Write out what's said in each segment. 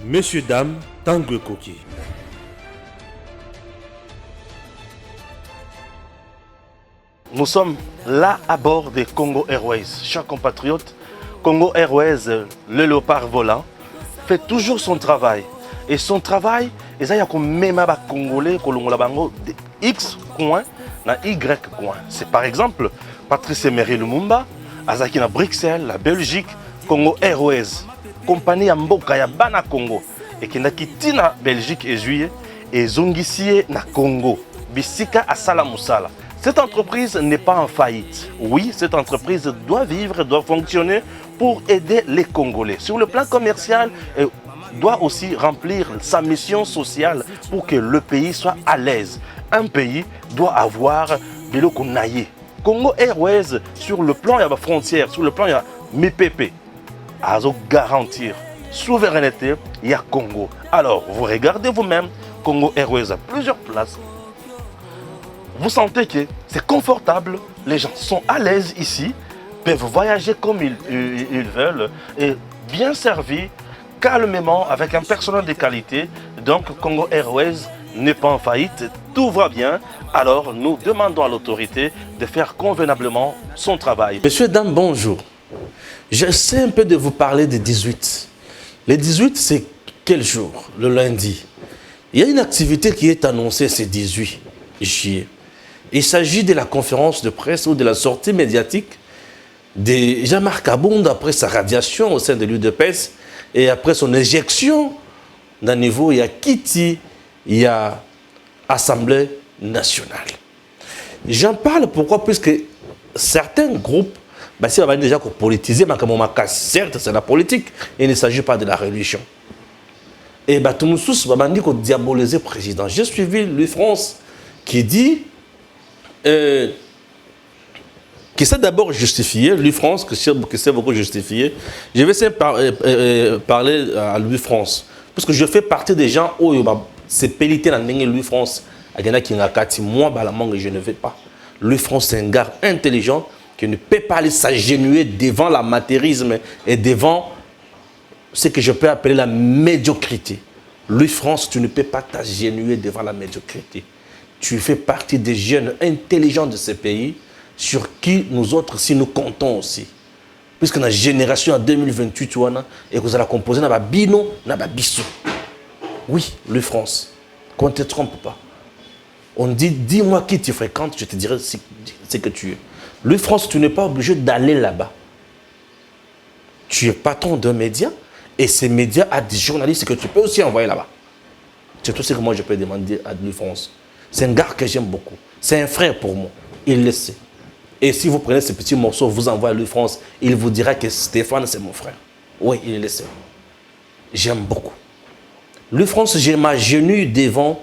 Messieurs, dames, Tanguy Koki. Nous sommes là à bord des Congo Airways. Chers compatriotes, Congo Airways, le léopard volant, fait toujours son travail. Et son travail, c'est même les Congolais de X coin na Y coin. C'est par exemple Patrice Emery Lumumba, Azaki na Bruxelles, la Belgique, Congo Airways, compagnie Mboka ya Bana Congo, et qui n'a quitté na Belgique et juillet, et Zongisie na Congo, Bisika à Salamoussala. Cette entreprise n'est pas en faillite. Oui, cette entreprise doit vivre, doit fonctionner pour aider les Congolais. Sur le plan commercial, elle doit aussi remplir sa mission sociale pour que le pays soit à l'aise. Un pays doit avoir de l'eau qu'on aille. Congo Airways, sur le plan, il y a la frontière, sur le plan, il y a MIPP. À garantir souveraineté, il y a Congo. Alors, vous regardez vous-même, Congo Airways a plusieurs places. Vous sentez que c'est confortable, les gens sont à l'aise ici, peuvent voyager comme ils veulent, et bien servis, calmement, avec un personnel de qualité. Donc Congo Airways n'est pas en faillite, tout va bien. Alors nous demandons à l'autorité de faire convenablement son travail. Messieurs, dames, bonjour. J'essaie un peu de vous parler des 18. Les 18, c'est quel jour? Le lundi. Il y a une activité qui est annoncée ce 18 juillet. Il s'agit de la conférence de presse ou de la sortie médiatique de Jean-Marc Abound après sa radiation au sein de l'UDPS et après son éjection d'un niveau, il y a Kiti, il y a Assemblée nationale. J'en parle pourquoi? Puisque certains groupes, si on va déjà politiser, certes c'est la politique, et il ne s'agit pas de la religion. Et tout le monde va dire qu'on diabolise le président. J'ai suivi Louis France qui dit qui s'est d'abord justifié, Louis France, qui s'est beaucoup justifié. Je vais essayer de parler à Louis France, parce que je fais partie des gens où c'est pélité dans Louis France, moi, je ne vais pas. Louis France, c'est un gars intelligent qui ne peut pas aller s'agenouiller devant l'amateurisme et devant ce que je peux appeler la médiocrité. Louis France, tu ne peux pas t'agenouiller devant la médiocrité. Tu fais partie des jeunes intelligents de ce pays sur qui nous autres, si nous comptons aussi. Puisque la génération en 2028, et que vous allez composer dans Bino, dans Bisso. Oui, Louis France, qu'on ne te trompe pas. On dit, dis-moi qui tu fréquentes, je te dirai ce que tu es. Louis France, tu n'es pas obligé d'aller là-bas. Tu es patron d'un média, et ces médias a des journalistes que tu peux aussi envoyer là-bas. C'est tout ce que moi je peux demander à Louis France. C'est un gars que j'aime beaucoup. C'est un frère pour moi. Il le sait. Et si vous prenez ce petit morceau, vous envoyez à Louis France, il vous dira que Stéphane, c'est mon frère. Oui, il le sait. J'aime beaucoup. Louis France, je m'agenouille devant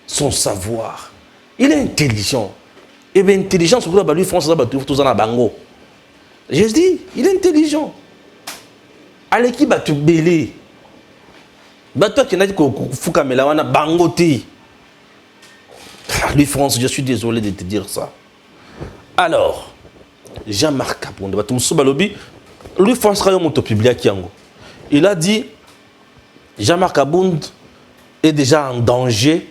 son savoir. Il est intelligent. Et bien, intelligent, c'est que Louis France, c'est tout ça bango. Je dis, il est intelligent. Allez, qui va te bêler? Toi qui n'as dit que Foukamela wana bangoté. Louis France, je suis désolé de te dire ça. Alors, Jean-Marc Abound, Louis France, il a dit Jean-Marc Abound est déjà en danger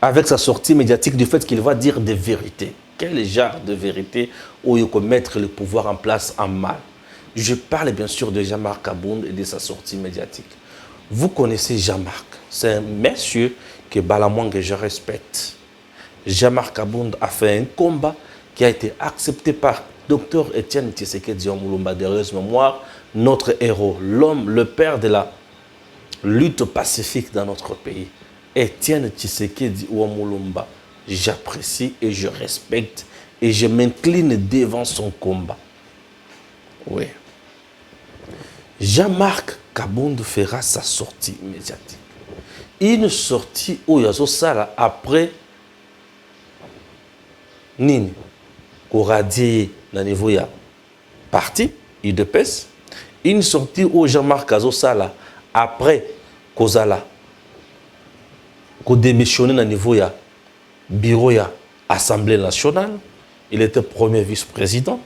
avec sa sortie médiatique du fait qu'il va dire des vérités. Quel genre de vérité où il faut mettre le pouvoir en place en mal? Je parle bien sûr de Jean-Marc Abound et de sa sortie médiatique. Vous connaissez Jean-Marc, c'est un monsieur que Balamwang que je respecte. Jean-Marc Abound a fait un combat qui a été accepté par Dr Étienne Tshisekedi Omulumba, d'heureuse mémoire, notre héros, l'homme, le père de la lutte pacifique dans notre pays. Étienne Tshisekedi Omulumba, j'apprécie et je respecte et je m'incline devant son combat. Oui. Jean-Marc Abound fera sa sortie médiatique. Une sortie où il y a ça après Nini, qu'on radie dans le niveau ya parti, UDPS. Une sortie où Jean-Marc Azosala après Kozala, qu'on démissionne dans le niveau ya bureau ya Assemblée nationale. Il était premier vice-président.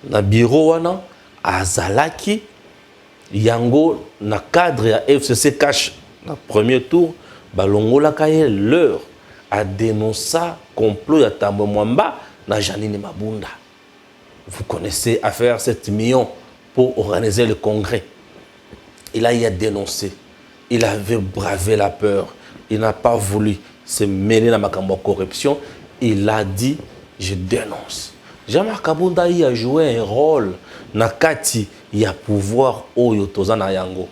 Dans le bureau wana Azalaki yango na cadre ya FCC cash na premier tour balongola kaye l'heure a dénoncé complot ya Tambo Mwamba na Janine Mabunda. Vous connaissez affaire 7 millions pour organiser le congrès. Il a dénoncé. Il avait bravé la peur. Il n'a pas voulu se mêler dans ma corruption. Il a dit, je dénonce. Jean-Marc Kabunda a joué un rôle na kati ya pouvoir oyo tozana yango.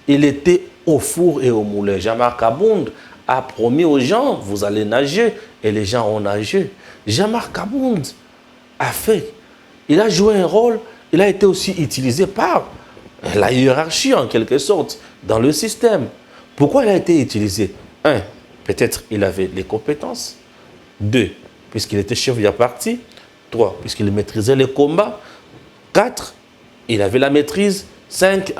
Il était au four et au moulin. Jean-Marc Kabunda a promis aux gens, vous allez nager, et les gens ont nagé. Jean-Marc Kabunda a fait. Il a joué un rôle, il a été aussi utilisé par la hiérarchie en quelque sorte dans le système. Pourquoi il a été utilisé? 1, peut-être il avait les compétences. 2, puisqu'il était chef de parti. 3, puisqu'il maîtrisait les combats. 4, il avait la maîtrise. 5,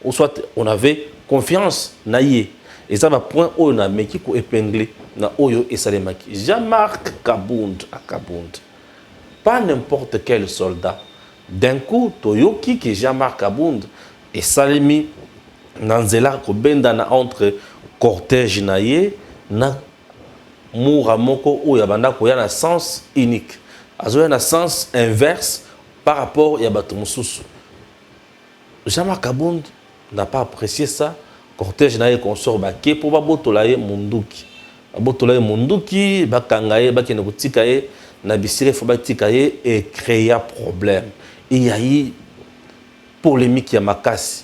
ou soit on avait confiance. Et ça va point où on a mis qui épinglé na oyo et salemaki. Jean-Marc Kabunda à Kabunda. Pas n'importe quel soldat. D'un coup, Toyoki qui Jean-Marc Kabunda et Salemi Nanzela Kobenda entre cortège naye na Mouramoko ou Yabanda Koya na sens unique. Azoya na sens inverse par rapport à Yabatomoussous. Jean-Marc Kabunda n'a pas apprécié ça. Cortège naye consort baké pour babotolaye munduki. Babotolaye munduki, bakangaye, bakene kutikaye, na bisire fobatikaye et créer problème. Il y a eu polémique à Makassi.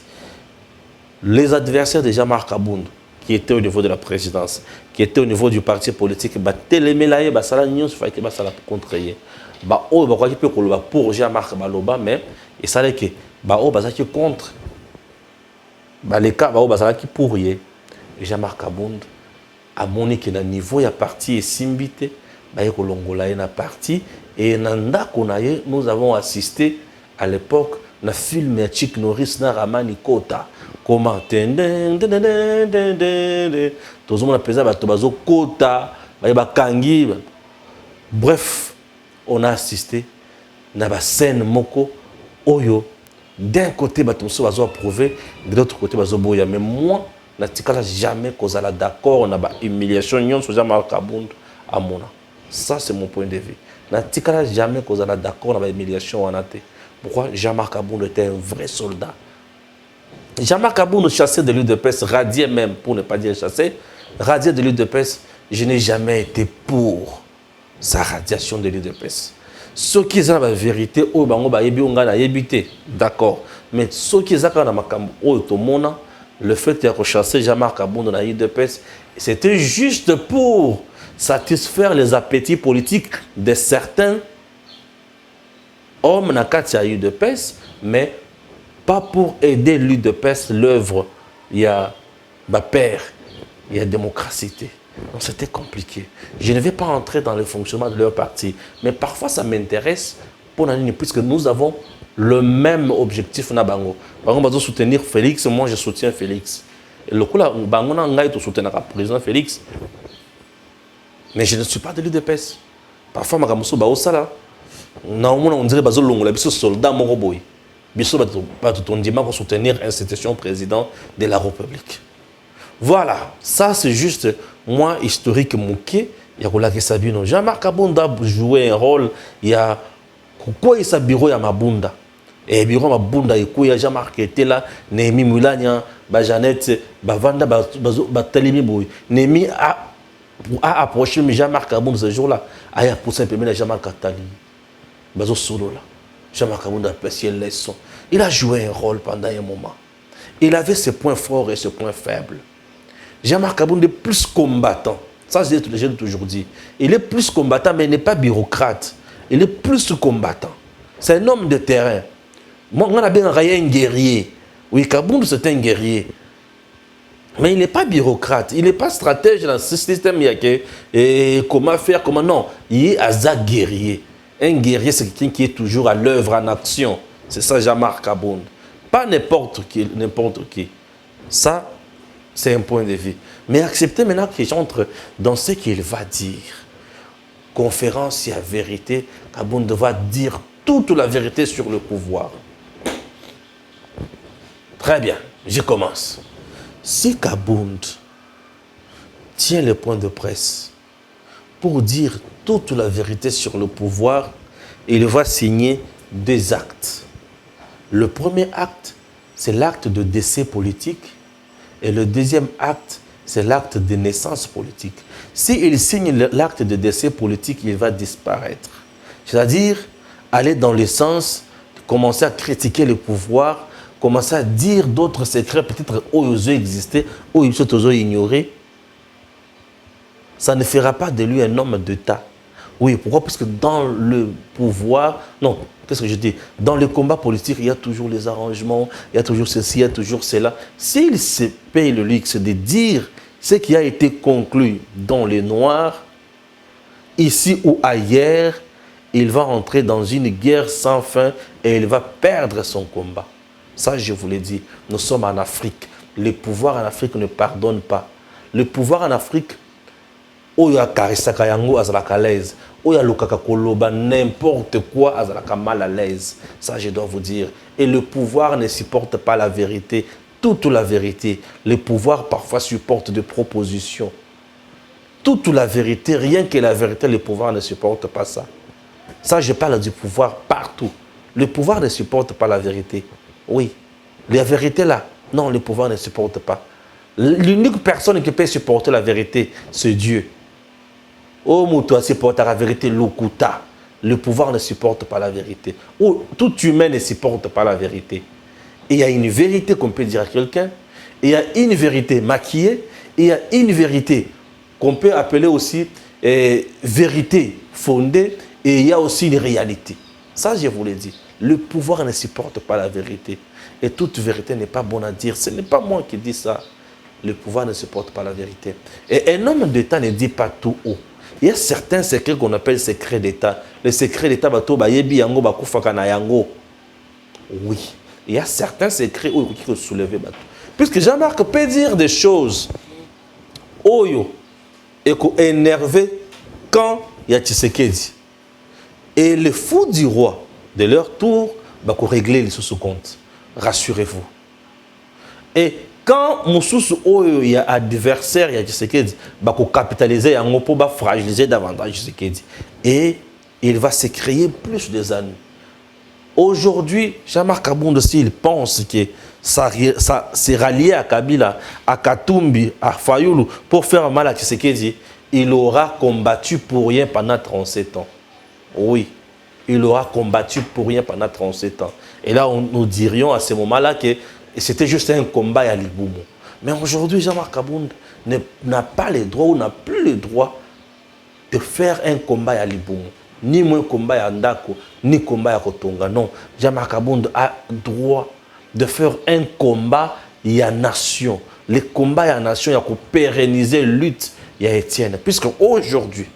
Les adversaires de Jean-Marc Kabunda, qui étaient au niveau de la présidence, qui étaient au niveau du parti politique, télémélaye, basala nyons faké basala contrer. Ba o ba qui peut pour Jean-Marc Baloba mais et ça que ba o basaki contre. Les cas qui pourraient Jean-Marc Kabunda à monique na niveau ya parti et simbité ba kolongola na parti et nanda konaye nous avons assisté à l'époque na film ya Chick Norris na Ramani Kota comment tous on appelle ça bato bazo Kota ba kangi bref on a assisté na ba scène moko oyo. D'un côté, bateau va approuver, de l'autre côté, va boya. Mais moi, je n'ai jamais causé d'accord, on a humiliation, on a Jean-Marc Kabunda à Mona. Ça, c'est mon point de vue. Je n'ai jamais causé d'accord, on a humiliation. Pourquoi Jean-Marc Kabunda était un vrai soldat? Jean-Marc Kabunda chassait de l'UDPS, radié même, pour ne pas dire chassé, radié de l'UDPS, je n'ai jamais été pour sa radiation de l'UDPS. Ceux qui ont la vérité, d'accord. Mais ceux qui ont le fait de rechasser Jean-Marc Kabunda dans l'UDPS, c'était juste pour satisfaire les appétits politiques de certains hommes dans l'UDPS, mais pas pour aider l'UDPS, l'œuvre. Il y a père, il y a démocratie. Donc c'était compliqué. Je ne vais pas entrer dans le fonctionnement de leur parti, mais parfois ça m'intéresse pour l'année, puisque nous avons le même objectif. Bango va soutenir Félix, moi je soutiens Félix. Et le coup là, Bango n'a pas soutenu le président Félix. Mais je ne suis pas de l'UDPS. Parfois, on dirait que les soldats sont soutenir l'institution président de la République. Voilà, ça c'est juste moi historique mouké. Il y a Sabino. Jean-Marc Kabunda a joué un rôle. Il y a quoi il bureau ya Mabunda. Et bureau Mabunda il y a Jean-Marc était là, Némi Moulania, Jeannette, Vanda, Talimi Boy. Némi a approché Jean-Marc Kabunda ce jour-là. Il a poussé un peu Jean-Marc Katali. Bazo solo là. Jean-Marc Kabunda a apprécié les leçons. Il a joué un rôle pendant un moment. Il avait ses points forts et ses points faibles. Jean-Marc Kabunda est plus combattant. Ça, j'ai toujours dit. Il est plus combattant, mais il n'est pas bureaucrate. Il est plus combattant. C'est un homme de terrain. Moi, on a bien un guerrier. Oui, Kabunda, c'est un guerrier. Mais il n'est pas bureaucrate. Il n'est pas stratège dans ce système. Et comment faire, comment non. Il est un guerrier. Un guerrier, c'est quelqu'un qui est toujours à l'œuvre, en action. C'est ça, Jean-Marc Kabunda. Pas n'importe qui. Ça, c'est un point de vue. Mais acceptez maintenant que j'entre dans ce qu'il va dire. Conférence, il y a vérité. Kabunda va dire toute la vérité sur le pouvoir. Très bien, je commence. Si Kabound tient le point de presse pour dire toute la vérité sur le pouvoir, il va signer 2 actes. Le premier acte, c'est l'acte de décès politique et le deuxième acte, c'est l'acte de naissance politique. S'il signe l'acte de décès politique, il va disparaître. C'est-à-dire aller dans le sens de commencer à critiquer le pouvoir, commencer à dire d'autres secrets, peut-être où ils ont existé, où ils sont ignorés. Ça ne fera pas de lui un homme d'État. Oui, pourquoi? Parce que dans le pouvoir, non, qu'est-ce que je dis? Dans le combat politique, il y a toujours les arrangements, il y a toujours ceci, il y a toujours cela. S'il se paye le luxe de dire ce qui a été conclu dans le noir, ici ou ailleurs, il va entrer dans une guerre sans fin et il va perdre son combat. Ça, je vous l'ai dit, nous sommes en Afrique. Le pouvoir en Afrique ne pardonne pas. Le pouvoir en Afrique, oya karisaka yango azalaka à l'aise, oya lukaka koloba n'importe quoi azalaka mal à l'aise. Ça, je dois vous dire. Et le pouvoir ne supporte pas la vérité, toute la vérité. Le pouvoir parfois supporte des propositions. Toute la vérité, rien que la vérité, le pouvoir ne supporte pas ça. Ça, je parle du pouvoir partout. Le pouvoir ne supporte pas la vérité. Oui. La vérité là, non, le pouvoir ne supporte pas. L'unique personne qui peut supporter la vérité, c'est Dieu. Oh, Moutoua supporte la vérité, Lukuta. Le pouvoir ne supporte pas la vérité. Ou tout humain ne supporte pas la vérité. Et il y a une vérité qu'on peut dire à quelqu'un. Et il y a une vérité maquillée. Et il y a une vérité qu'on peut appeler aussi vérité fondée. Et il y a aussi une réalité. Ça, je vous l'ai dit. Le pouvoir ne supporte pas la vérité. Et toute vérité n'est pas bonne à dire. Ce n'est pas moi qui dis ça. Le pouvoir ne supporte pas la vérité. Et un homme d'État ne dit pas tout haut. Il y a certains secrets qu'on appelle secrets d'État. Les secrets d'État, oui. Il y a certains secrets où il faut soulever. Puisque Jean-Marc peut dire des choses. Oyo. Et énervé quand il y a Tshisekedi. Et les fous du roi, de leur tour, vont régler les sous-comptes. Rassurez-vous. Et quand il y a adversaire, il y a Tshisekedi, il va capitaliser, il va fragiliser davantage Tshisekedi. Et il va se créer plus des années. Aujourd'hui, Jean-Marc Kabound, s'il pense que ça s'est rallié à Kabila, à Katumbi, à Fayoulou pour faire mal à Tshisekedi, il aura combattu pour rien pendant 37 ans. Oui, il aura combattu pour rien pendant 37 ans. Et là, nous dirions à ce moment-là que c'était juste un combat à Liboumou. Mais aujourd'hui, Jean-Marc Kabound n'a pas le droit ou n'a plus le droit de faire un combat à Liboumou. Ni un combat à Ndako, ni combat à Kotonga. Non, Jean-Marc Kabound a le droit de faire un combat à nation. Le combat à nation, il y a pérenniser la lutte, il y a Étienne. Puisque aujourd'hui,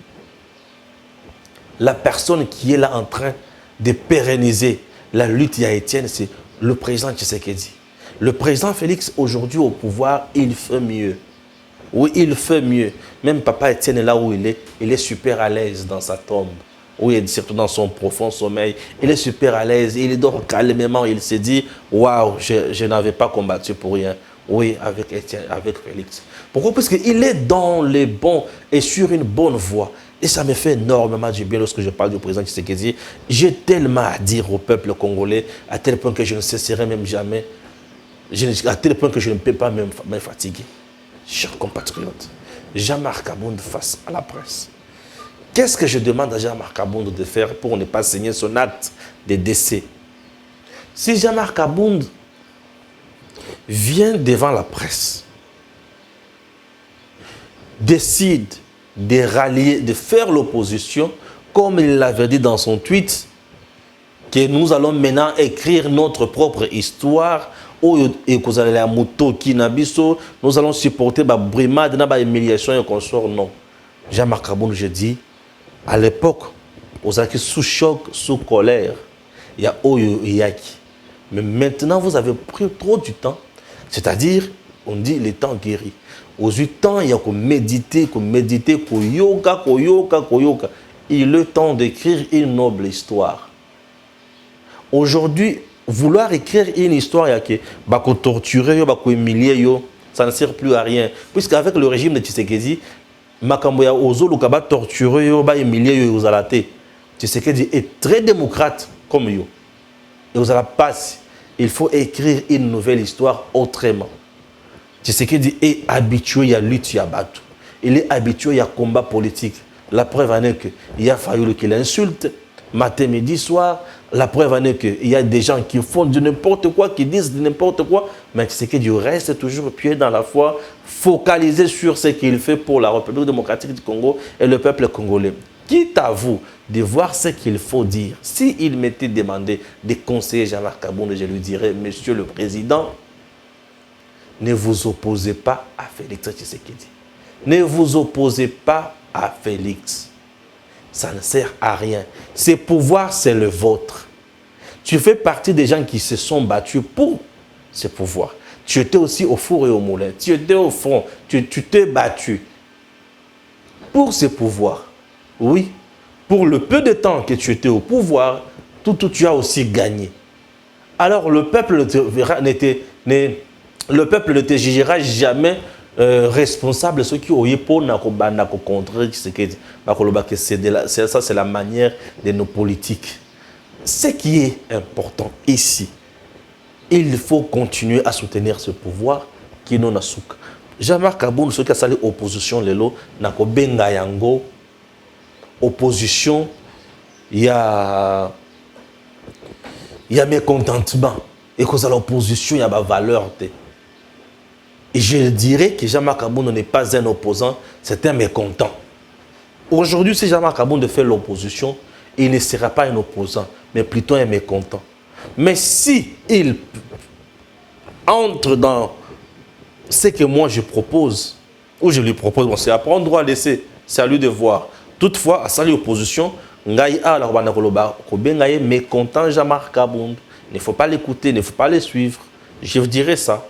la personne qui est là en train de pérenniser la lutte, il y a Étienne, c'est le président Tshisekedi. Le président Félix, aujourd'hui au pouvoir, il fait mieux. Oui, il fait mieux. Même papa Étienne, là où il est super à l'aise dans sa tombe. Oui, surtout dans son profond sommeil. Il est super à l'aise, il dort calmement, il se dit, waouh, je n'avais pas combattu pour rien. Oui, avec Étienne, avec Félix. Pourquoi? Parce qu'il est dans les bons et sur une bonne voie. Et ça me fait énormément du bien lorsque je parle du président Tshisekedi. J'ai tellement à dire au peuple congolais, à tel point que je ne cesserai même jamais, à tel point que je ne peux pas même me fatiguer. Chers compatriotes, Jean-Marc Kabound face à la presse. Qu'est-ce que je demande à Jean-Marc Kabound de faire pour ne pas signer son acte de décès? Si Jean-Marc Kabound vient devant la presse, décide de rallier, de faire l'opposition, comme il l'avait dit dans son tweet, que nous allons maintenant écrire notre propre histoire, nous allons supporter la brimade, la humiliation et consort. Non. Jean-Marc Kabound, je dis, à l'époque, vous êtes sous choc, sous colère, il y a Oyo Yaki. Mais maintenant, vous avez pris trop du temps. C'est-à-dire, on dit le temps guérit. Aux 8 ans, il y a qu'on méditer, qu'on yoga. Il est le temps d'écrire une noble histoire. Aujourd'hui, vouloir écrire une histoire qui va torturer, va humilier, ça ne sert plus à rien. Puisqu'avec le régime de Tshisekedi, Makamboya Ozo, le va torturer, va humilier, aux alatés. Tshisekedi est très démocrate comme yo. Et aux passe, il faut écrire une nouvelle histoire autrement. Tshisekedi est habitué à lutte, à battre. Il est habitué à combat politique. La preuve en est qu'il a fallu qu'il insulte matin, midi, soir. La preuve en est qu'il y a des gens qui font de n'importe quoi, qui disent de n'importe quoi, mais Tshisekedi reste toujours pied dans la foi, focalisé sur ce qu'il fait pour la République démocratique du Congo et le peuple congolais. Quitte à vous de voir ce qu'il faut dire. S'il m'était demandé de conseiller Jean-Marc Kabound, je lui dirais, Monsieur le Président, ne vous opposez pas à Félix Tshisekedi. Ne vous opposez pas à Félix. Ça ne sert à rien. Ce pouvoir, c'est le vôtre. Tu fais partie des gens qui se sont battus pour ce pouvoir. Tu étais aussi au four et au moulin. Tu étais au front. Tu t'es battu pour ce pouvoir. Oui. Pour le peu de temps que tu étais au pouvoir, tout tu as aussi gagné. Alors le peuple ne te jugera jamais responsable de ceux qui ont eu pour contre Tshisekedi. Ça, c'est la manière de nos politiques. Ce qui est important ici, il faut continuer à soutenir ce pouvoir qui non a souka. Jean-Marc Kabound, ceux qui ont sali opposition, lelo, nako benga yango, opposition, il y a mécontentement. Et que l'opposition, il y a ma valeur. Et je dirais que Jean-Marc Kabound n'est pas un opposant, c'est un mécontent. Aujourd'hui, si Jean-Marc Kabound fait l'opposition, il ne sera pas un opposant, mais plutôt un mécontent. Mais si il entre dans ce que moi je propose, ou je lui propose, bon, c'est à prendre droit à laisser, c'est à lui de voir. Toutefois, à sa opposition, mécontent Jean-Marc Kabound. Il ne faut pas l'écouter, il ne faut pas le suivre. Je vous dirais ça.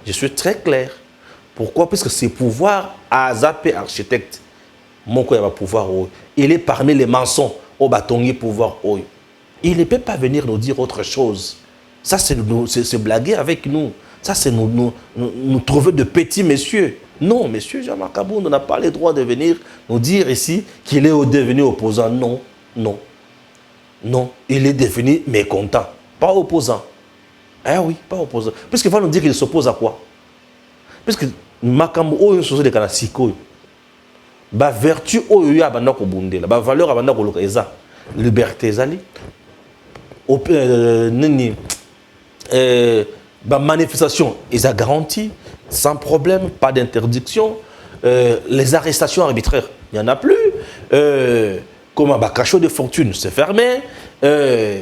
Je suis très clair. Pourquoi? Parce que ce pouvoir à Zapé architecte, mon pouvoir, il est parmi les maçons au bâtonnier pouvoir. Il ne peut pas venir nous dire autre chose. Ça, c'est blaguer avec nous. Ça, c'est nous trouver de petits messieurs. Non, monsieur Jean-Marc Kabound n'a pas le droit de venir nous dire ici qu'il est devenu opposant. Non, non, non. Il est devenu mécontent. Pas opposant. Eh oui, pas opposant. Puisqu'il va nous dire qu'il s'oppose à quoi? Puisque Makambo oyo sozo de kana sikoyo. Ba vertu oyo ya banda ko bundela, ba valeur abanda ko lokeza. Liberté ezali. Ba manifestation ils a garanti sans problème, pas d'interdiction. Les arrestations arbitraires, il n'y en a plus. Comment ba cachot de fortune, c'est fermé.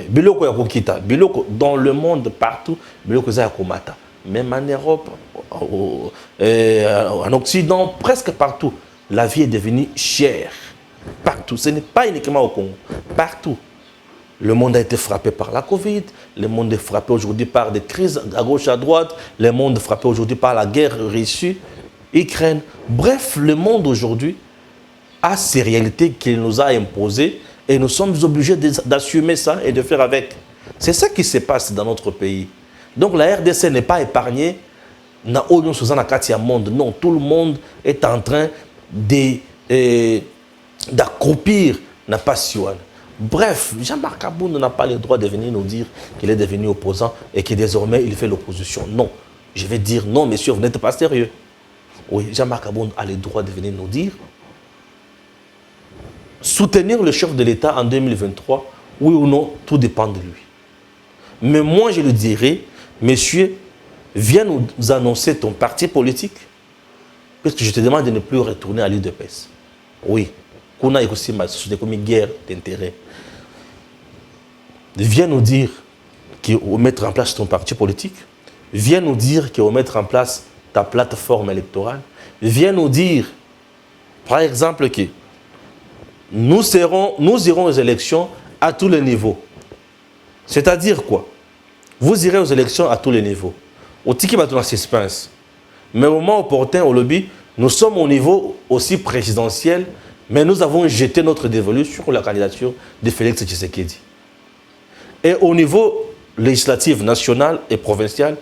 Biloko ya kokita, biloko dans le monde partout, biloko za komata. Même en Europe, en Occident, presque partout, la vie est devenue chère. Partout. Ce n'est pas uniquement au Congo. Partout. Le monde a été frappé par la Covid. Le monde est frappé aujourd'hui par des crises à gauche, à droite. Le monde est frappé aujourd'hui par la guerre Russie, Ukraine. Bref, le monde aujourd'hui a ces réalités qu'il nous a imposées et nous sommes obligés d'assumer ça et de faire avec. C'est ça qui se passe dans notre pays. Donc la RDC n'est pas épargnée. Non, tout le monde est en train d'accroupir la passion. Bref, Jean-Marc Kabound n'a pas le droit de venir nous dire qu'il est devenu opposant et que désormais il fait l'opposition. Non. Je vais dire non, messieurs, vous n'êtes pas sérieux. Oui, Jean-Marc Kabound a le droit de venir nous dire soutenir le chef de l'État en 2023, oui ou non, tout dépend de lui. Mais moi, je le dirais, monsieur, viens nous annoncer ton parti politique, parce que je te demande de ne plus retourner à l'UDPS. Oui, qu'on a aussi ma société comme une guerre d'intérêt. Viens nous dire qu'il faut mettre en place ton parti politique. Viens nous dire qu'il faut mettre en place ta plateforme électorale. Viens nous dire, par exemple, que nous irons aux élections à tous les niveaux. C'est-à-dire quoi? Vous irez aux élections à tous les niveaux. Au tiki batona suspense. Mais au moment opportun, au lobby, nous sommes au niveau aussi présidentiel, mais nous avons jeté notre dévolu sur la candidature de Félix Tshisekedi. Et au niveau législatives nationales et provinciales,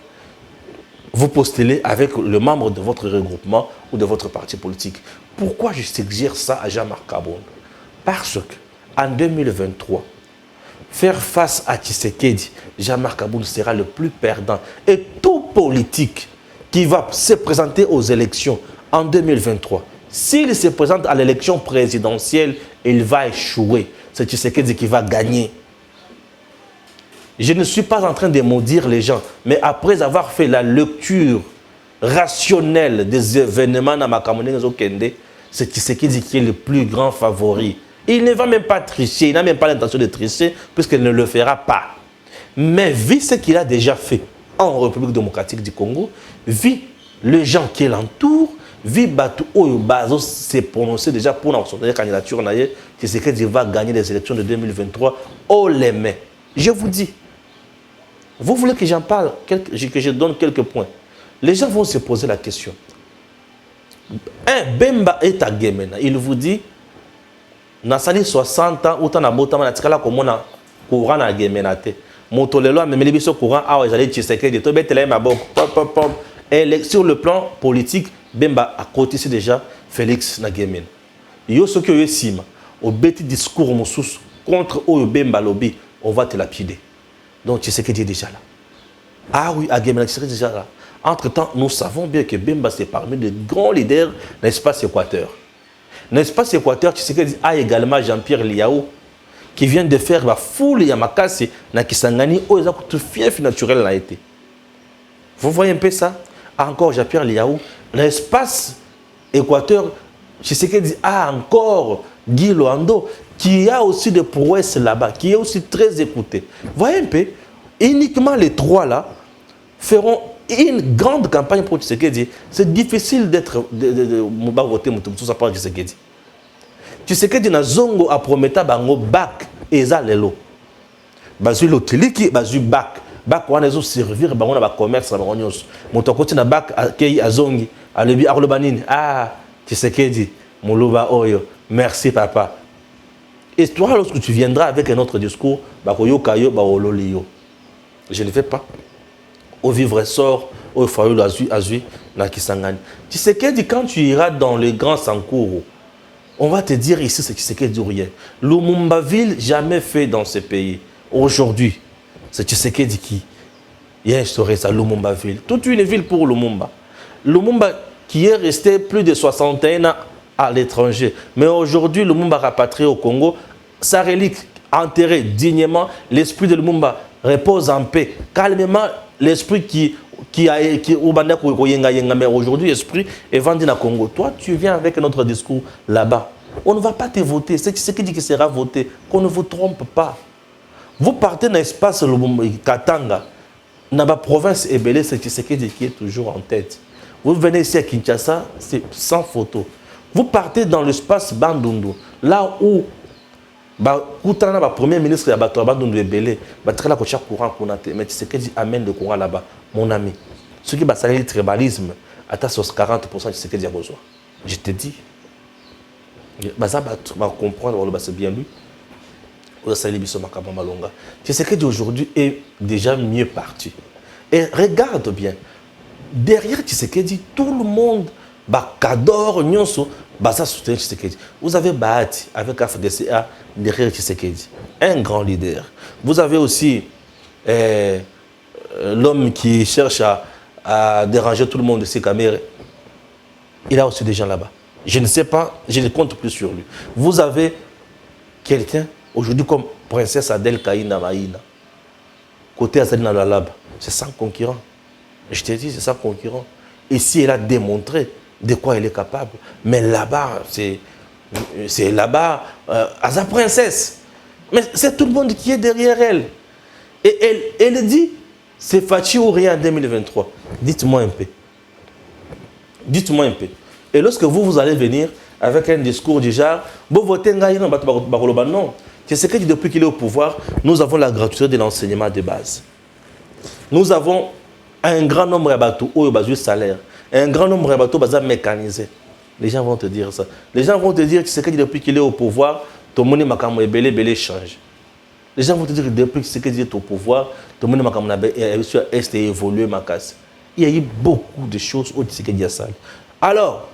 vous postulez avec le membre de votre regroupement ou de votre parti politique. Pourquoi je suggère ça à Jean-Marc Kabondo? Parce qu'en 2023, faire face à Tshisekedi, Jean-Marc Kabondo sera le plus perdant. Et tout politique qui va se présenter aux élections en 2023, s'il se présente à l'élection présidentielle, il va échouer. C'est Tshisekedi qui va gagner. Je ne suis pas en train de maudire les gens, mais après avoir fait la lecture rationnelle des événements dans Makamone Zokende, c'est Tshisekedi qui est le plus grand favori. Il ne va même pas tricher, il n'a même pas l'intention de tricher, puisqu'il ne le fera pas. Mais vu ce qu'il a déjà fait en République démocratique du Congo, vu les gens qui l'entourent, vu Batu Oyo s'est prononcé déjà pour la candidature, Tshisekedi va gagner les élections de 2023 haut les mains. Je vous dis. Vous voulez que j'en parle, que je donne quelques points. Les gens vont se poser la question. Bemba est à Gemena. Il vous dit, Nasali 60 ans, autant na botama na tikala komona courant na Gemena te. Motolelo a memeli biso courant a ezali Tshisekedi to betela maboko pop pop pop. Et sur le plan politique, Bemba a cotisé déjà Félix na Gemena. Yo soki yo sima, au beti discours mosusu contre Oyo Bemba lobby, on va te lapider. Donc Tshisekedi est déjà là. Ah oui, à Gemena, Tshisekedi est déjà là. Entre-temps, nous savons bien que Bemba, c'est parmi les grands leaders de l'espace Équateur. Dans l'espace Équateur, Tshisekedi a également Jean-Pierre Liao, qui vient de faire la foule Yamakasi, na Kisangani, où il a tout fief naturel a été. Vous voyez un peu ça? Encore Jean-Pierre Liao. Dans l'espace Équateur, Tshisekedi a encore Guy Loando, qui a aussi des prouesses là-bas, qui est aussi très écouté. Voyez un peu, uniquement les trois là feront une grande campagne pour Tshisekedi. C'est difficile d'être de voter tout ça par Tshisekedi. Tshisekedi na zongo a prometa bango bac et ça lelo. Bazu lotiliki bazu bac. Bac wana ezo servir bango na ba commerce na bango nyonso. Moto akoti na bac akei azongi alebi arlobanini. Ah Tshisekedi moloba oyo. Merci papa. Et toi, lorsque tu viendras avec un autre discours, je ne fais pas. Au vivre sort, au foyer azui, na Kisangani. Tshisekedi, quand tu iras dans le grand Sankuru, on va te dire ici, c'est Tshisekedi ou rien. Lumumba-ville, jamais fait dans ce pays. Aujourd'hui, c'est Tshisekedi qui a instauré ça, Lumumba-ville. Toute une ville pour Lumumba. Lumumba qui est resté plus de 61 ans à l'étranger. Mais aujourd'hui, Lumumba rapatrié au Congo, sa relique enterrée dignement, l'esprit de Lumumba repose en paix. Calmement, l'esprit qui mais aujourd'hui, l'esprit est vendu au Congo. Toi, tu viens avec notre discours là-bas. On ne va pas te voter. C'est ce qui dit qu'il sera voté. Qu'on ne vous trompe pas. Vous partez dans l'espace Katanga, dans la province Ebele, c'est ce qui est toujours en tête. Vous venez ici à Kinshasa, c'est sans photo. Vous partez dans l'espace Bandundu, là où le premier ministre de Bandundu est belé, mais Tshisekedi amène le courant là-bas, mon ami. Ce qui est le tribalisme, à 40% de Tshisekedi a besoin. Je te dis. Va comprendre, c'est bien lui. Tshisekedi aujourd'hui est déjà mieux parti. Et regarde bien, derrière Tshisekedi, tout le monde Kador, Nyonso, ça soutient Tshisekedi. Vous avez Bahati avec AFDCA derrière Tshisekedi, un grand leader. Vous avez aussi l'homme qui cherche à déranger tout le monde, c'est Kamere. Il a aussi des gens là-bas. Je ne sais pas, je ne compte plus sur lui. Vous avez quelqu'un aujourd'hui comme princesse Adel Kaïna Maïna. Côté Azalina Lalab, c'est sans concurrent. Je te dis, c'est sans concurrent. Et si elle a démontré de quoi elle est capable, mais là-bas, c'est là-bas, à sa princesse. Mais c'est tout le monde qui est derrière elle. Et elle dit, c'est Fachi ou rien en 2023. Dites-moi un peu. Dites-moi un peu. Et lorsque vous allez venir avec un discours du genre, vous votez non. C'est ce que depuis qu'il est au pouvoir, nous avons la gratuité de l'enseignement de base. Nous avons un grand nombre de bateaux au salaire. Un grand nombre de bateaux mécanisés. Les gens vont te dire ça. Les gens vont te dire que c'est que depuis qu'il est au pouvoir, ton monnaie macamo est belé change. Les gens vont te dire que depuis que Tshisekedi est au pouvoir, tout le monde a évolué ma casse. Il y a eu beaucoup de choses au Tshisekedi a sali. Alors,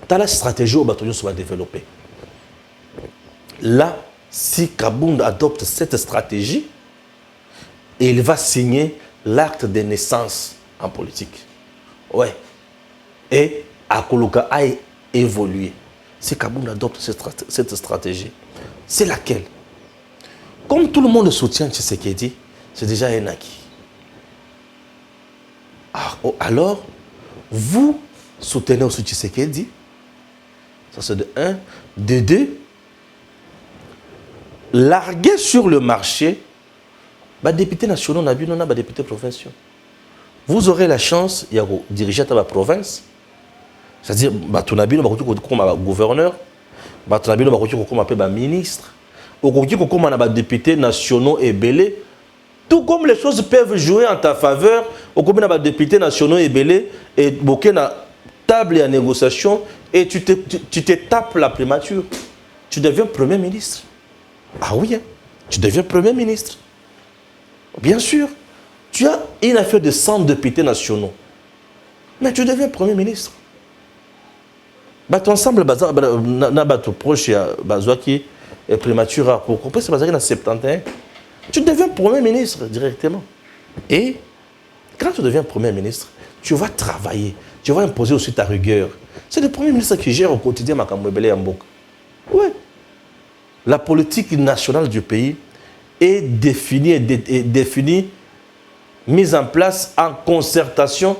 tu as la stratégie au bâtonnier va développer. Là, si Kabound adopte cette stratégie, il va signer l'acte de naissance en politique. Ouais. Et Akoluka a évolué. Si Kabound adopte cette stratégie, c'est laquelle? Comme tout le monde soutient Tshisekedi, c'est déjà un acquis. Alors, vous soutenez aussi Tshisekedi. Ça c'est de 1. De 2, larguer sur le marché, députés nationaux, députés provinciaux. Vous aurez la chance de diriger la province, c'est-à-dire comme gouverneur, comme ministre, comme députés nationaux et belés. Tout comme les choses peuvent jouer en ta faveur, comme les députés nationaux et belés, et beaucoup na table et en négociation, et tu te tapes la primature. Tu deviens Premier ministre. Ah oui, hein? Tu deviens Premier ministre. Bien sûr, tu as une affaire de 100 députés nationaux. Mais tu deviens Premier ministre. Ton ensemble, proche, qui est prématuré pour comprendre, c'est basé dans 71. Tu deviens Premier ministre directement. Et quand tu deviens Premier ministre, tu vas travailler. Tu vas imposer aussi ta rigueur. C'est le Premier ministre qui gère au quotidien Makamwebele Yambok. Oui. La politique nationale du pays est définie, mise en place en concertation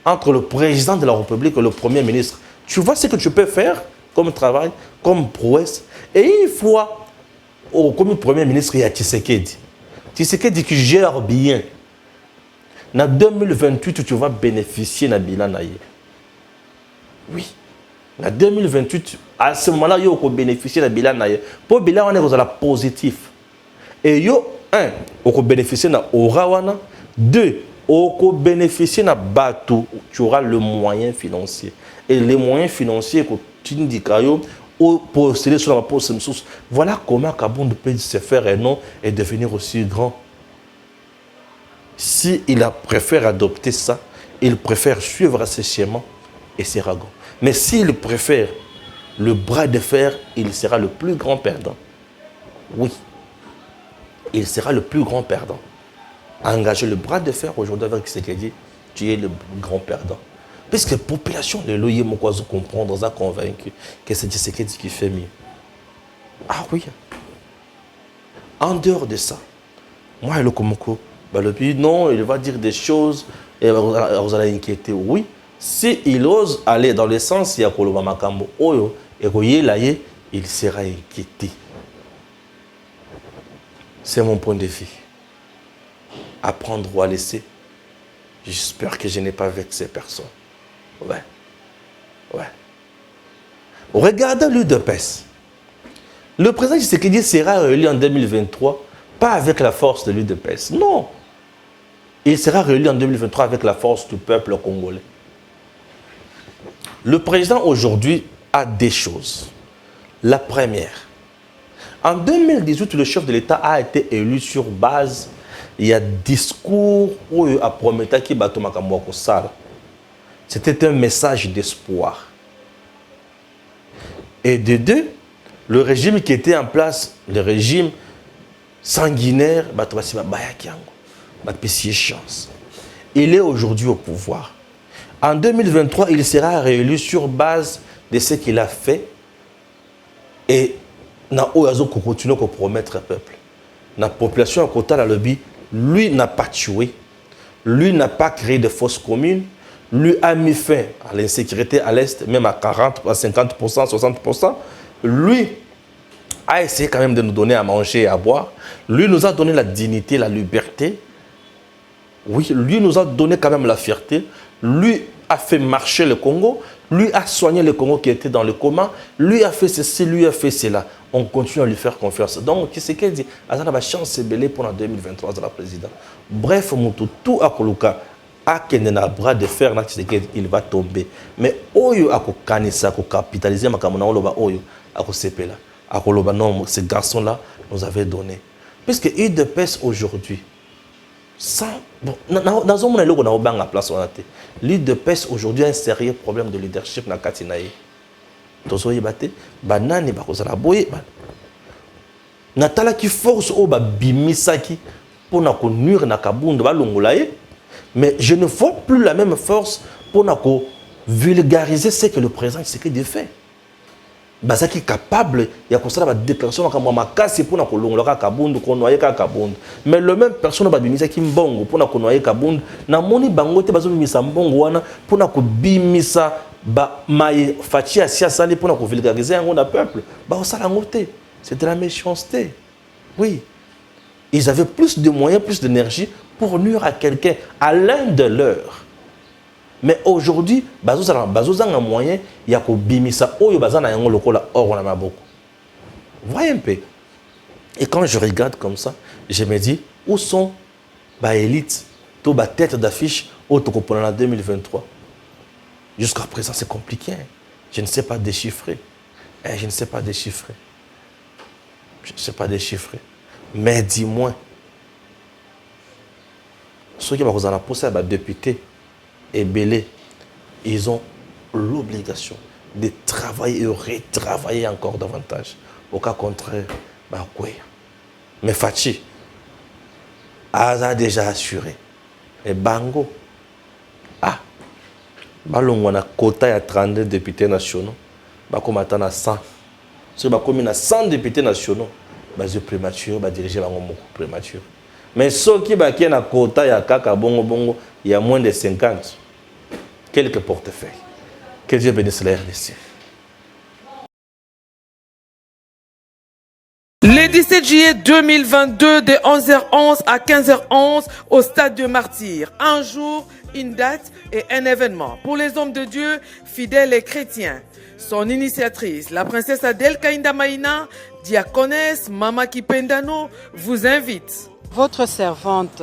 entre le président de la République et le Premier ministre. Tu vois ce que tu peux faire comme travail, comme prouesse. Et une fois, comme Premier ministre, il y a Tshisekedi. Tshisekedi qui gère bien. En 2028, tu vas bénéficier de bilan. Oui. En 2028, à ce moment-là, tu vas bénéficier de bilan. Pour le bilan, on est positif. Et yo, 1, tu vas bénéficier de Orawana. 2, tu vas bénéficier de Batou. Tu auras le moyen financier. Et les moyens financiers que tu dis pour postuler sur la poste de source. Voilà comment Kabound peut se faire un nom et devenir aussi grand. S'il préfère adopter ça, il préfère suivre ses schémas et ses ragots. Mais s'il préfère le bras de fer, il sera le plus grand perdant. Oui, il sera le plus grand perdant. Engager le bras de fer aujourd'hui avec Tshisekedi, tu es le grand perdant. Puisque la population de l'OIE m'a comprendre, a convaincu que c'est Tshisekedi qui fait mieux. Ah oui. En dehors de ça, moi, le Komoko, non, il va dire des choses et vous allez inquiéter. Oui, s'il ose aller dans le sens, il y a Koloba Makambo, et il sera inquiété. C'est mon point de vue. Apprendre ou à laisser. J'espère que je n'ai pas vexé personne. Ouais. Ouais. Regardez l'UDPS. Le président Tshisekedi sera réélu en 2023, pas avec la force de l'UDPS. Non. Il sera réélu en 2023 avec la force du peuple congolais. Le président aujourd'hui a des choses. La première, en 2018, le chef de l'État a été élu sur base, il y a discours où il a promis qu'il va tomber à Sala. C'était un message d'espoir. Et de 2, le régime qui était en place, le régime sanguinaire, chance. Il est aujourd'hui au pouvoir. En 2023, il sera réélu sur base de ce qu'il a fait et na oyazo ko continue ko promettre peuple. La population à Kota la lobby, lui n'a pas tué, lui n'a pas créé de fausses communes, lui a mis fin à l'insécurité à l'Est, même à 40, à 50%, 60%. Lui a essayé quand même de nous donner à manger et à boire. Lui nous a donné la dignité, la liberté. Oui, lui nous a donné quand même la fierté. Lui a fait marcher le Congo. Lui a soigné le Congo qui était dans le coma. Lui a fait ceci, lui a fait cela. On continue à lui faire confiance. Donc, qu'est-ce qu'il dit? Il a chance belé pour 2023 de la présidente. Bref, tout à Koluka, à Kenena bras de fer, il va tomber. Mais Oyo a kanisa, a capitaliser ma kamona oloba Oyo, a sepela. A Koloba non, ce garçon-là nous avait donné Puisque UDPS aujourd'hui, sans... Bon, dans un monde où on a une place, l'UDPS aujourd'hui a un sérieux problème de leadership dans Katinaï. Tozo yebate, banani bakozala boye. Natala qui force au bimisaki pour na ko nuire na kabundu balongolaye, mais je ne vois plus la même force pour na ko vulgariser ce que le président Tshisekedi fait. Bazaki capable ya kosala ba déclaration comme makasi pour na ko longola kabundu ko noyer ka kabundu, mais le même personne ba bimisaki mbongo pour na ko noyer kabundu na moni bango te bazo bimisa mbongo wana pour na ko bimisa ba maï fachi asia sali pour na ko vulgariser un peuple ba osala ngote. C'est de la méchanceté. Oui. Ils avaient plus de moyens, plus d'énergie pour nuire à quelqu'un, à l'un de leurs. Mais aujourd'hui, bazozang a moyen, il y a bimisa oyo bazana yango lokola or on a beaucoup. Voyez un peu. Et quand je regarde comme ça, je me dis où sont ba élite, to ba tête d'affiche au Tokopona en 2023. Jusqu'à présent, c'est compliqué. Je ne sais pas déchiffrer. Je ne sais pas déchiffrer. Je ne sais pas déchiffrer. Mais dis-moi, ceux qui vont pousser à député et Bélé, ils ont l'obligation de travailler et retravailler encore davantage. Au cas contraire, mais Fachi a déjà assuré. Et Bango, on a quota à 32 députés nationaux. On a 100. Si on a 100 députés nationaux, c'est prématuré, diriger prématuré. Mais ceux qui ont un quota, il y a moins de 50. Quelques portefeuilles. Que Dieu bénisse la RDC. Le 17 juillet 2022, de 11h11 à 15h11, au Stade de Martyrs. Un jour, une date et un événement. Pour les hommes de Dieu, fidèles et chrétiens. Son initiatrice, la princesse Adèle Kainda Maïna, diaconesse Mama Kipendano, vous invite. Votre servante,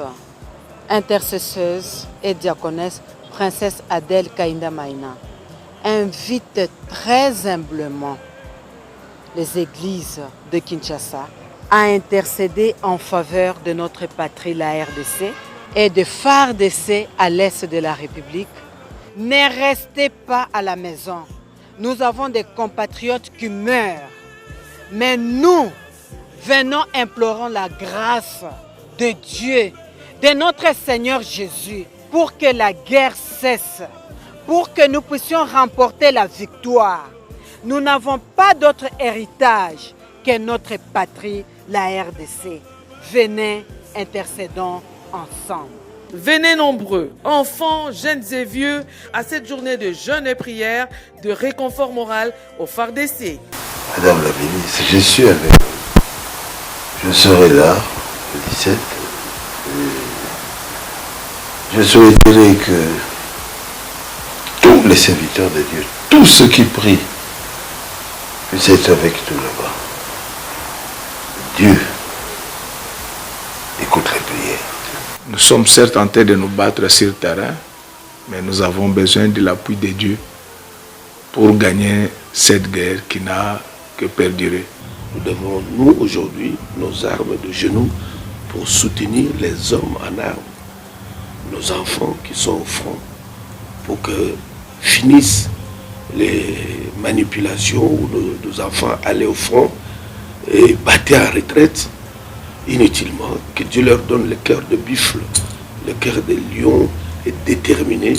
intercesseuse et diaconesse, princesse Adèle Kainda Maïna, invite très humblement les églises de Kinshasa à intercéder en faveur de notre patrie, la RDC, et de FARDC à l'est de la République. Ne restez pas à la maison. Nous avons des compatriotes qui meurent. Mais nous, venons implorons la grâce de Dieu, de notre Seigneur Jésus, pour que la guerre cesse, pour que nous puissions remporter la victoire. Nous n'avons pas d'autre héritage que notre patrie, la RDC. Venez, intercédons ensemble. Venez nombreux, enfants, jeunes et vieux, à cette journée de jeûne et prière, de réconfort moral au FARDC. Madame la ministre, je suis avec vous. Je serai là le 17. Je souhaiterais que tous les serviteurs de Dieu, tous ceux qui prient, puissent être avec nous là-bas. Dieu écoute les prières. Nous sommes certes en train de nous battre sur le terrain, mais nous avons besoin de l'appui de Dieu pour gagner cette guerre qui n'a que perdurer. Nous devons, nous, aujourd'hui, nos armes de genoux pour soutenir les hommes en armes, nos enfants qui sont au front, pour que finissent les manipulations où nos enfants allaient au front et battaient en retraite inutilement. Que Dieu leur donne le cœur de buffle, le cœur de lion et déterminé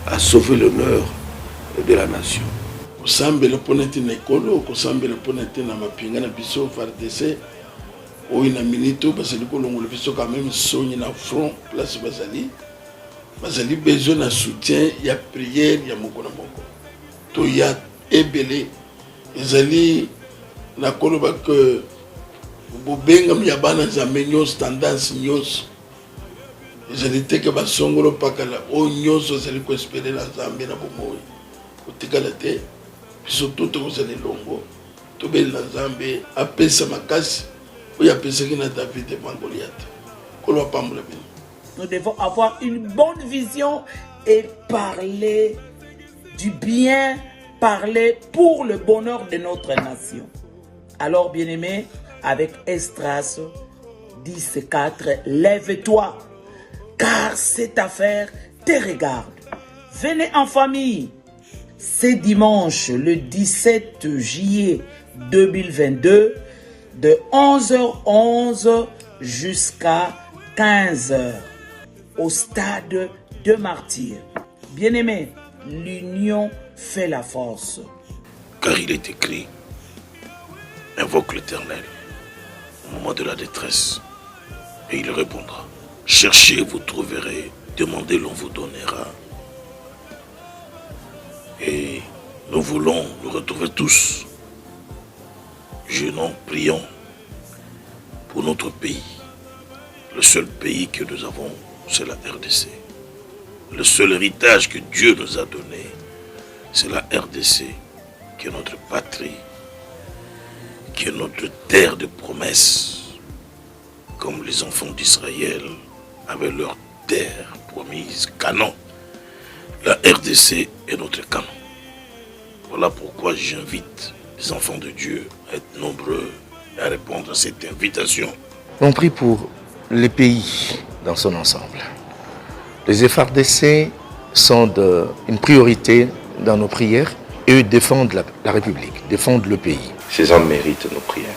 à sauver l'honneur de la nation. Kosambela ponete na ekolo, kosambela ponete na mapinga na biso FARDC, oyo na minito basali kolongola biso quand même soni na front place bazali besoin na soutien ya prière ya moko na moko. To ya ebele ezali na koloba que bobenga ya bana nzambe nyonso tendance nyonso ezali te ke basongolo pakala oyo nyonso ezali koespere na nzambe na bomoi kotikala te biso toto kozali longo tobeli na nzambe apesa makasi oyo apesaki na David devant Goliath koloba pambola bino. Nous devons avoir une bonne vision et parler du bien, parler pour le bonheur de notre nation. Alors, bien-aimés, avec Estras 10-4. Lève-toi, car cette affaire te regarde. Venez en famille. C'est dimanche, le 17 juillet 2022, de 11h11 jusqu'à 15h, au stade de Martyrs. Bien-aimés, l'union fait la force. Car il est écrit, invoque l'Éternel au moment de la détresse, et il répondra. Cherchez, vous trouverez, demandez, l'on vous donnera. Et nous voulons nous retrouver tous, jeûnons, prions pour notre pays. Le seul pays que nous avons, c'est la RDC. Le seul héritage que Dieu nous a donné, c'est la RDC, qui est notre patrie, qui est notre terre de promesses, comme les enfants d'Israël avaient leur terre promise, Canaan. La RDC est notre Canaan. Voilà pourquoi j'invite les enfants de Dieu à être nombreux et à répondre à cette invitation. On prie pour les pays dans son ensemble. Les FRDC sont une priorité dans nos prières et eux défendent la République, défendent le pays. Ces hommes méritent nos prières.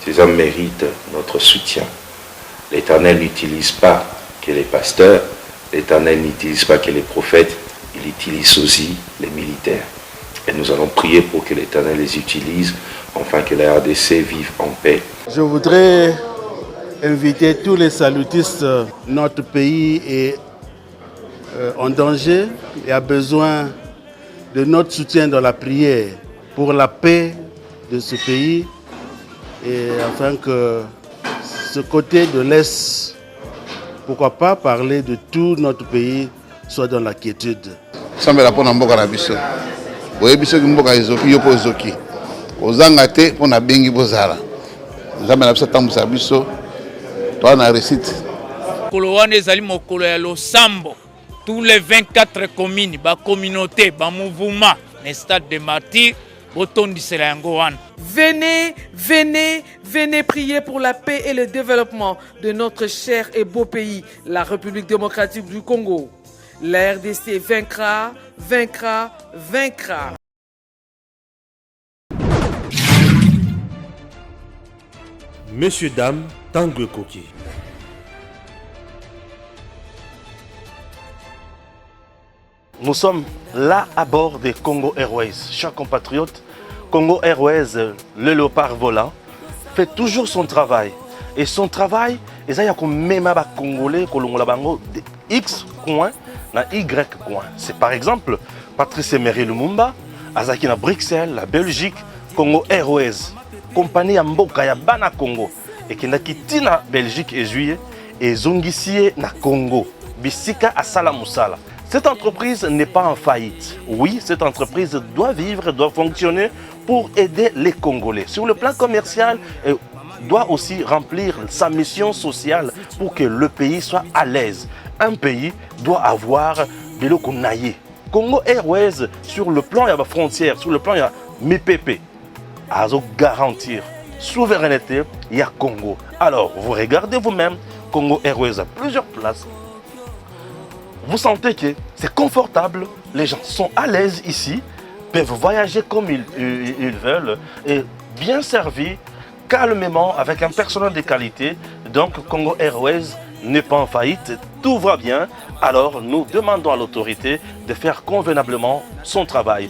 Ces hommes méritent notre soutien. L'Éternel n'utilise pas que les pasteurs, l'Éternel n'utilise pas que les prophètes, il utilise aussi les militaires. Et nous allons prier pour que l'Éternel les utilise, afin que la RDC vive en paix. Je voudrais inviter tous les salutistes. Notre pays est en danger et a besoin de notre soutien dans la prière pour la paix de ce pays et afin que ce côté de l'Est, pourquoi pas parler de tout notre pays, soit dans la quiétude. Sambela pona mboka na biso. Boye biso ki mboka ezoki yo po ezoki. Ozanga te pona bengi bozala. Sambela biso tambusa biso. Toi na récite. Mokolo wana ezali mokolo ya losambo. Tous les 24 communes, ba communauté, ba mouvement, le stade de Martyrs, botondisela yango wana. Venez, venez, venez prier pour la paix et le développement de notre cher et beau pays, la République démocratique du Congo. La RDC vaincra, vaincra, vaincra. Messieurs, dames, Tanguy Koki. Nous sommes là à bord des Congo Airways. Chers compatriotes, Congo Airways, le léopard volant, fait toujours son travail. Et son travail, c'est même Congolais, de X coin, na Y coin. C'est par exemple Patrice Emery Lumumba, Azaki na Bruxelles, la Belgique, Congo Airways, compagnie Mboka ya Bana Congo, et qui n'a quitté na Belgique et juillet, et Zongisie na Congo, Bisika à Salamoussala. Cette entreprise n'est pas en faillite. Oui, cette entreprise doit vivre, doit fonctionner pour aider les Congolais. Sur le plan commercial, elle doit aussi remplir sa mission sociale pour que le pays soit à l'aise. Un pays doit avoir de l'eau qu'on aille. Congo Airways, sur le plan de la frontière, sur le plan de la MIPP, à garantir souveraineté, il y a Congo. Alors, vous regardez vous-même, Congo Airways a plusieurs places. Vous sentez que c'est confortable, les gens sont à l'aise ici, peuvent voyager comme ils veulent et bien servis, calmement, avec un personnel de qualité. Donc Congo Airways n'est pas en faillite, tout va bien. Alors nous demandons à l'autorité de faire convenablement son travail.